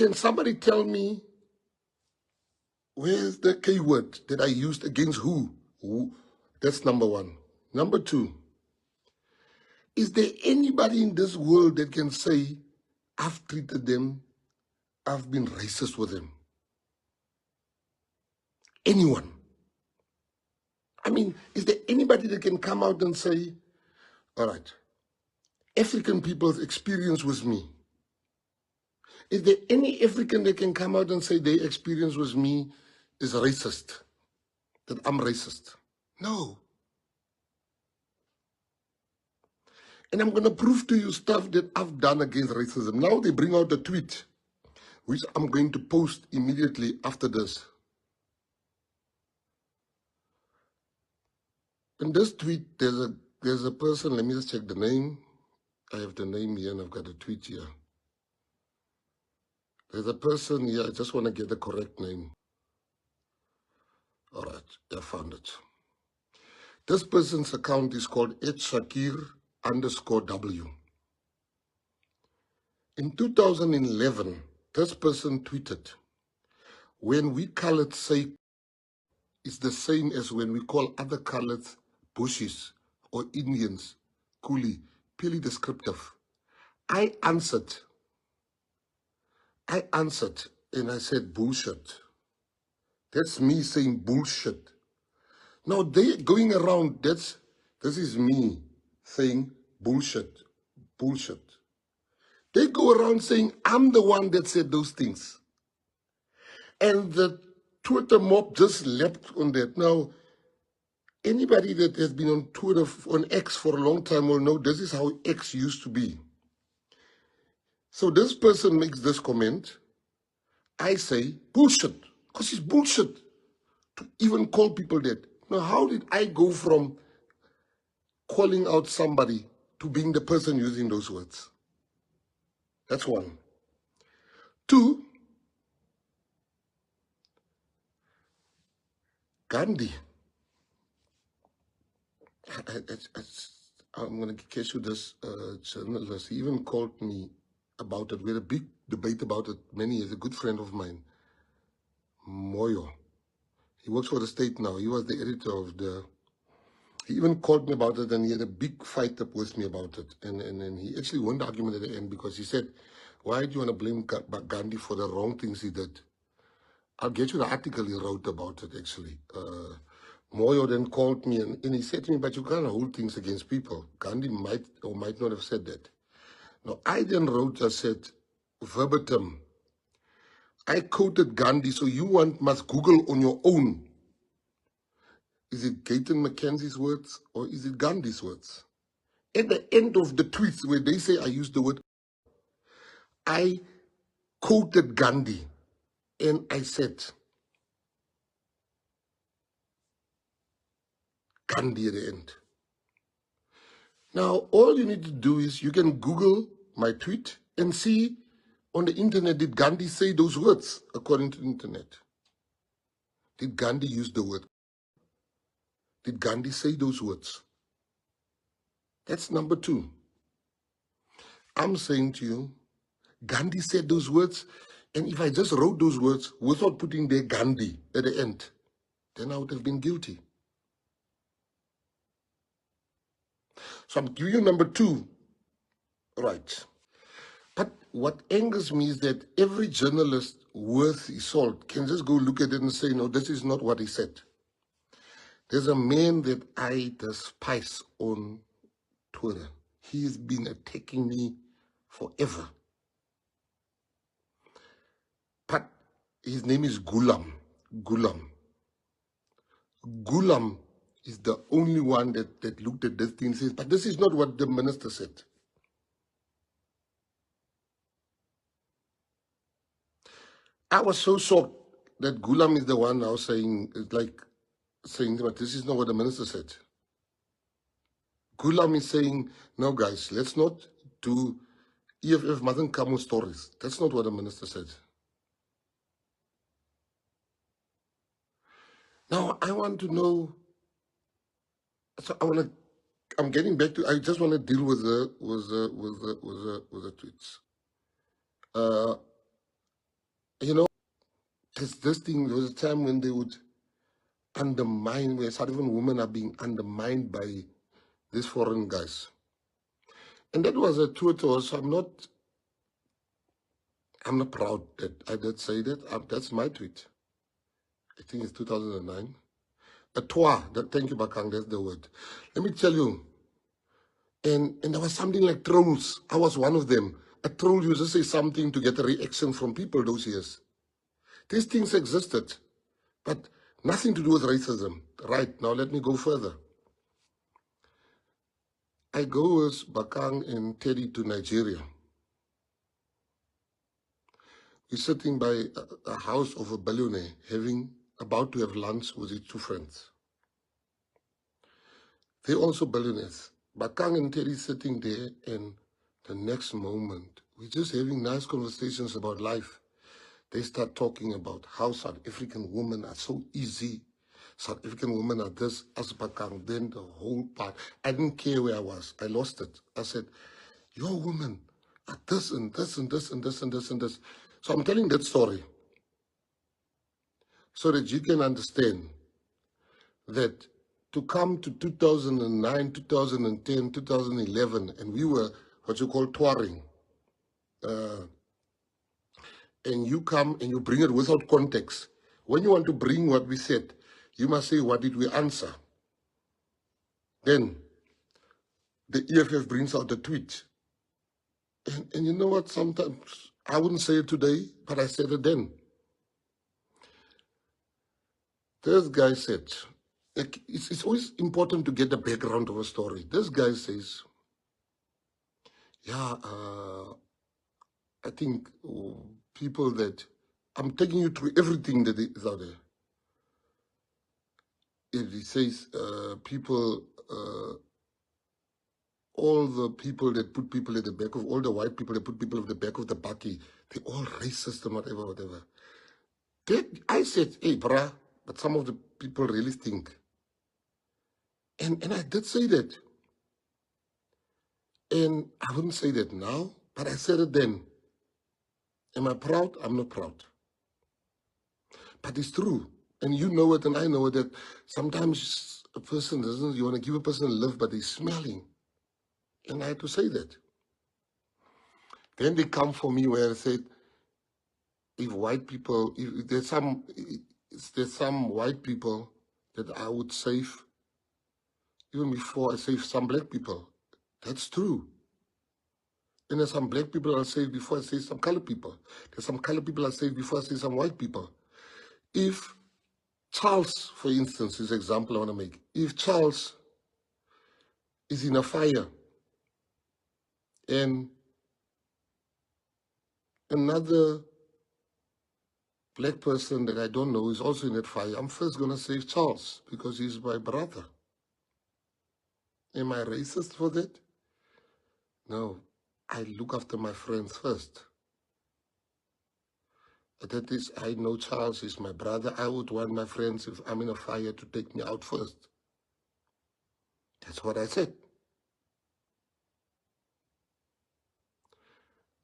Can somebody tell me where's the K word that I used against who? Who? That's number one. Number two, is there anybody in this world that can say, I've treated them, I've been racist with them? Anyone? I mean, is there anybody that can come out and say, all right, African people's experience with me? Is there any African that can come out and say their experience with me is racist, that I'm racist? No. And I'm going to prove to you stuff that I've done against racism. Now they bring out a tweet, which I'm going to post immediately after this. In this tweet, there's a person, let me just check the name. I have the name here and I've got a tweet here. There's a person here, I just want to get the correct name. All right, I found it. This person's account is called @Shakir_W. In 2011, this person tweeted, when we colored say it's the same as when we call other colors bushes or Indians, coolie, purely descriptive. I answered and I said bullshit. That's me saying bullshit. Now they going around, this is me saying bullshit, bullshit. They go around saying I'm the one that said those things. And the Twitter mob just leapt on that. Now, anybody that has been on Twitter, on X for a long time will know this is how X used to be. So this person makes this comment. I say, bullshit, because it's bullshit to even call people that. Now, how did I go from calling out somebody to being the person using those words? That's one. Two, Gandhi. I'm going to catch you this journalist. He even called me about it. We had a big debate about it many years. A good friend of mine, Moyo. He works for the state now. He was the editor of the... He even called me about it and he had a big fight up with me about it. And he actually won the argument at the end because he said, why do you want to blame Gandhi for the wrong things he did? I'll get you the article he wrote about it, actually. Moyo then called me and he said to me, but you can't hold things against people. Gandhi might or might not have said that. Now, I then wrote, I said, verbatim, I quoted Gandhi, so you must Google on your own. Is it Gyton McKenzie's words or is it Gandhi's words? At the end of the tweets where they say I used the word, I quoted Gandhi and I said, Gandhi at the end. Now, all you need to do is you can Google my tweet and see on the internet, did Gandhi say those words according to the internet? Did Gandhi use the word? Did Gandhi say those words? That's number two. I'm saying to you, Gandhi said those words, and if I just wrote those words without putting their Gandhi at the end, then I would have been guilty. So I'm giving you number two. Right. But what angers me is that every journalist worth his salt can just go look at it and say, no, this is not what he said. There's a man that I despise on Twitter. He's been attacking me forever. But his name is Gulam. Gulam is the only one that looked at this thing and says, but this is not what the minister said. I was so shocked that Gulam is the one now saying, but this is not what the minister said. Gulam is saying, no guys, let's not do EFF mustn't come with stories. That's not what the minister said. Now I want to know, so I'm getting back to, I just want to deal with the tweets. There's this thing, there was a time when they would undermine, where South African women are being undermined by these foreign guys. And that was a tweet also. I'm not proud that I did say that. That's my tweet. I think it's 2009. A toi, thank you, Bakang, that's the word. Let me tell you, and there was something like trolls. I was one of them. A troll used to say something to get a reaction from people those years. These things existed, but nothing to do with racism. Right, now let me go further. I go with Bakang and Teddy to Nigeria. We're sitting by a house of a billionaire, about to have lunch with his two friends. They're also billionaires. Bakang and Teddy sitting there, and the next moment, we're just having nice conversations about life. They start talking about how South African women are so easy. South African women are this, as Bakang, then the whole part. I didn't care where I was. I lost it. I said, your women are this and this and this and this and this and this. So I'm telling that story so that you can understand that to come to 2009, 2010, 2011, and we were what you call touring, and you come and you bring it without context. When you want to bring what we said, you must say, what did we answer? Then the EFF brings out the tweet. And you know what? Sometimes I wouldn't say it today, but I said it then. This guy said, like, it's always important to get the background of a story. This guy says, yeah, I think people that, I'm taking you through everything that is out there. He says people, all the people that put people at the back of, all the white people that put people at the back of the bucky, they're all racist and whatever, whatever. That, I said, hey, bruh, but some of the people really think. And I did say that. And I wouldn't say that now, but I said it then. Am I proud? I'm not proud. But it's true. And you know it and I know it, that sometimes a person doesn't, you want to give a person a lift, but they're smelling. And I had to say that. Then they come for me where I said, if white people, if there's some white people that I would save, even before I save some black people. That's true. And there's some black people I'll save before I save some colored people. There's some colored people I'll save before I save some white people. If Charles, for instance, is an example I want to make. If Charles is in a fire and another black person that I don't know is also in that fire, I'm first going to save Charles because he's my brother. Am I racist for that? No. I look after my friends first. That is, I know Charles is my brother. I would want my friends, if I'm in a fire, to take me out first. That's what I said.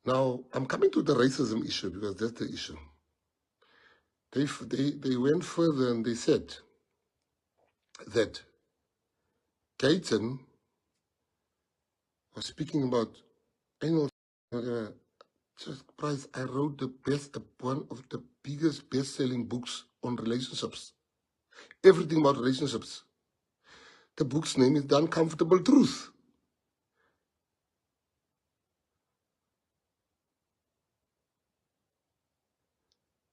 Now, I'm coming to the racism issue because that's the issue. They went further and they said that Gyton was speaking about anal. Just price. I wrote one of the biggest best-selling books on relationships. Everything about relationships. The book's name is The Uncomfortable Truth.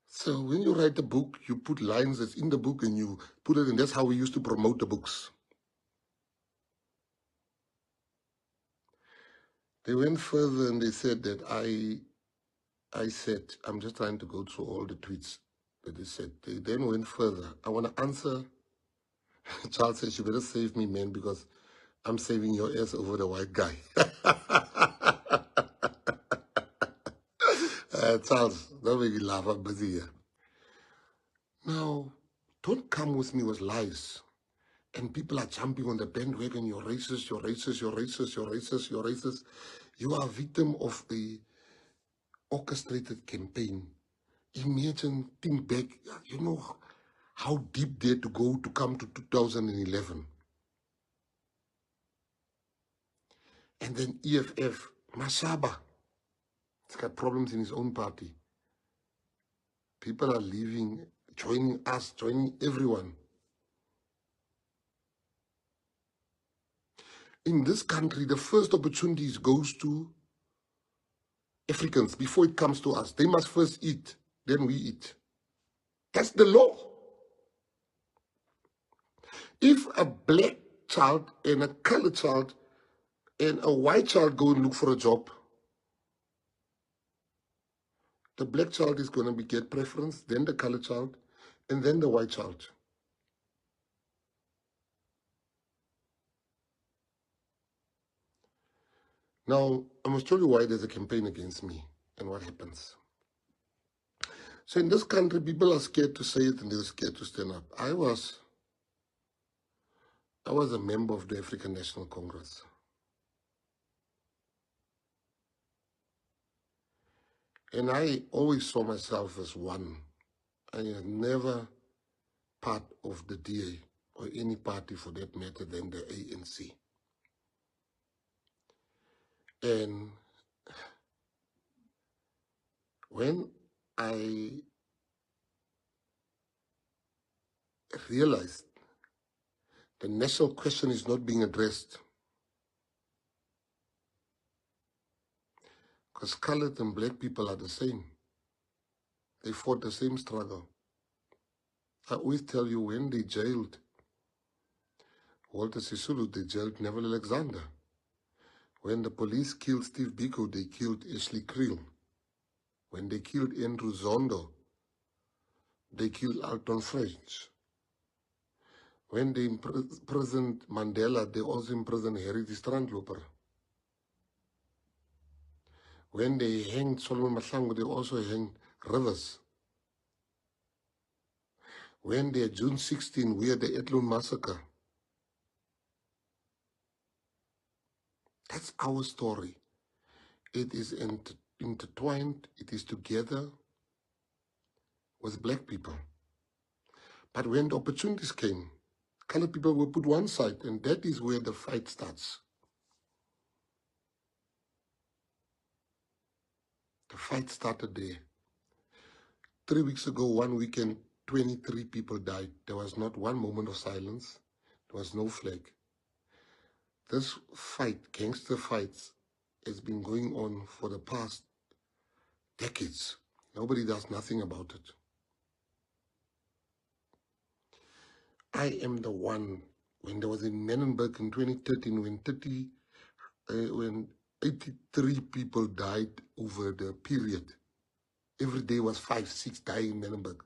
So when you write a book, you put lines that's in the book and you put it, and that's how we used to promote the books. They went further and they said that I said, I'm just trying to go through all the tweets that they said. They then went further. I want to answer. Charles says, you better save me, man, because I'm saving your ass over the white guy. Charles, don't make me laugh. I'm busy here. Now, don't come with me with lies. And people are jumping on the bandwagon. You're racist, you're racist, you're racist, you're racist, you're racist. You are a victim of a orchestrated campaign. Imagine, think back, you know how deep they had to go to come to 2011. And then EFF, Mashaba, he's got problems in his own party. People are leaving, joining us, joining everyone. In this country, the first opportunities goes to Africans before it comes to us. They must first eat, then we eat. That's the law. If a black child and a colored child and a white child go and look for a job, the black child is going to get preference, then the colored child, and then the white child. Now, I must tell you why there's a campaign against me and what happens. So in this country, people are scared to say it and they're scared to stand up. I was a member of the African National Congress. And I always saw myself as one. I was never part of the DA or any party for that matter than the ANC. And when I realized the national question is not being addressed, because colored and black people are the same. They fought the same struggle. I always tell you, when they jailed Walter Sisulu, they jailed Neville Alexander. When the police killed Steve Biko, they killed Ashley Creel. When they killed Andrew Zondo, they killed Alton French. When they imprisoned Mandela, they also imprisoned Harry the Strandloper. When they hanged Solomon Mahlangu, they also hanged Rivers. When they had June 16, we had the Etlun massacre. That's our story. It is intertwined, it is together with black people. But when the opportunities came, colored people were put one side, and that is where the fight starts. The fight started there. 3 weeks ago, one weekend, 23 people died. There was not one moment of silence. There was no flag. This fight, gangster fights, has been going on for the past decades. Nobody does nothing about it. I am the one, when there was in Menenberg in 2013, when 83 people died over the period. Every day was 5, 6 dying in Menenberg.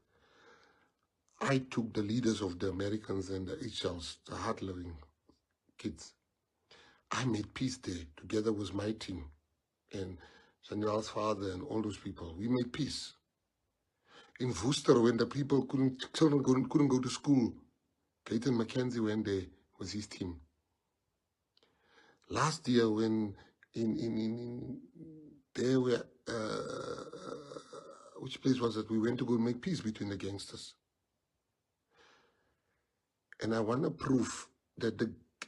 I took the leaders of the Americans and the HLs, the hard-living kids. I made peace there together with my team and Daniel's father and all those people. We made peace. In Worcester, when the people children couldn't go to school, Gyton McKenzie went there with his team. Last year, when there were, which place was it? We went to go make peace between the gangsters. And I want to prove that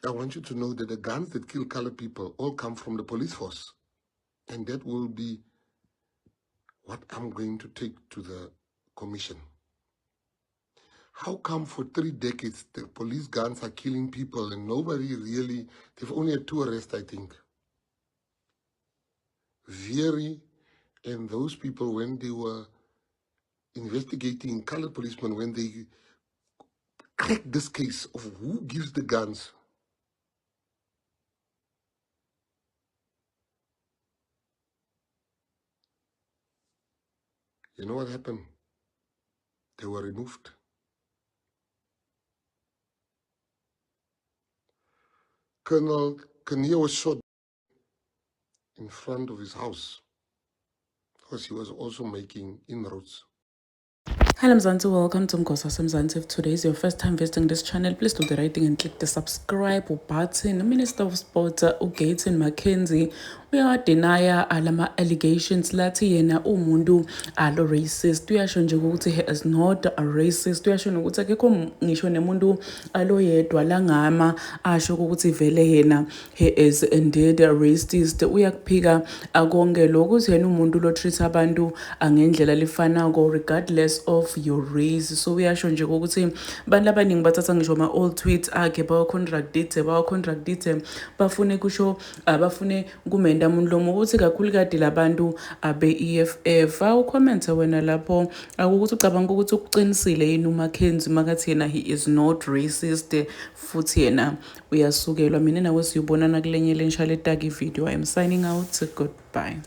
I want you to know that the guns that kill colored people all come from the police force. And that will be what I'm going to take to the commission. How come for 3 decades the police guns are killing people and nobody really, they've only had 2 arrests, I think. Very, and those people, when they were investigating colored policemen, when they cracked this case of who gives the guns, you know what happened? They were removed. Colonel Kanye was shot in front of his house because he was also making inroads. Hello Mzansi, welcome to Mgosa Mzansi. If today is your first time visiting this channel, please do the right thing and click the subscribe button. The Minister of Sport, Gyton McKenzie, we are deny alama allegations lathi yena umuntu alo racist. Uyasho nje ukuthi he is not a racist. Uyasho ukuthi akekho ngisho nemuntu alo yedwa langama asho ukuthi vele yena he is indeed a racist. Uyakuphika akonke lokuthi yena umuntu lo treat abantu angendlela lifanako regardless of your race. So uyasho nje ukuthi abantu abaningi bathatha ngisho ama old tweets akhe bawa-contradicte bafune kusho bafune kumenda umuntu lomo ukuthi kakhulu kade labantu abe-EFF awucommente wena lapho akukuthi ucabanga ukuthi ukuqinisile yini uMcKenzie makathi yena he is not racist futhi yena uyasukelwa. Mina nawe siyubonana kulenye lensha letaki video. I am signing out. Goodbye.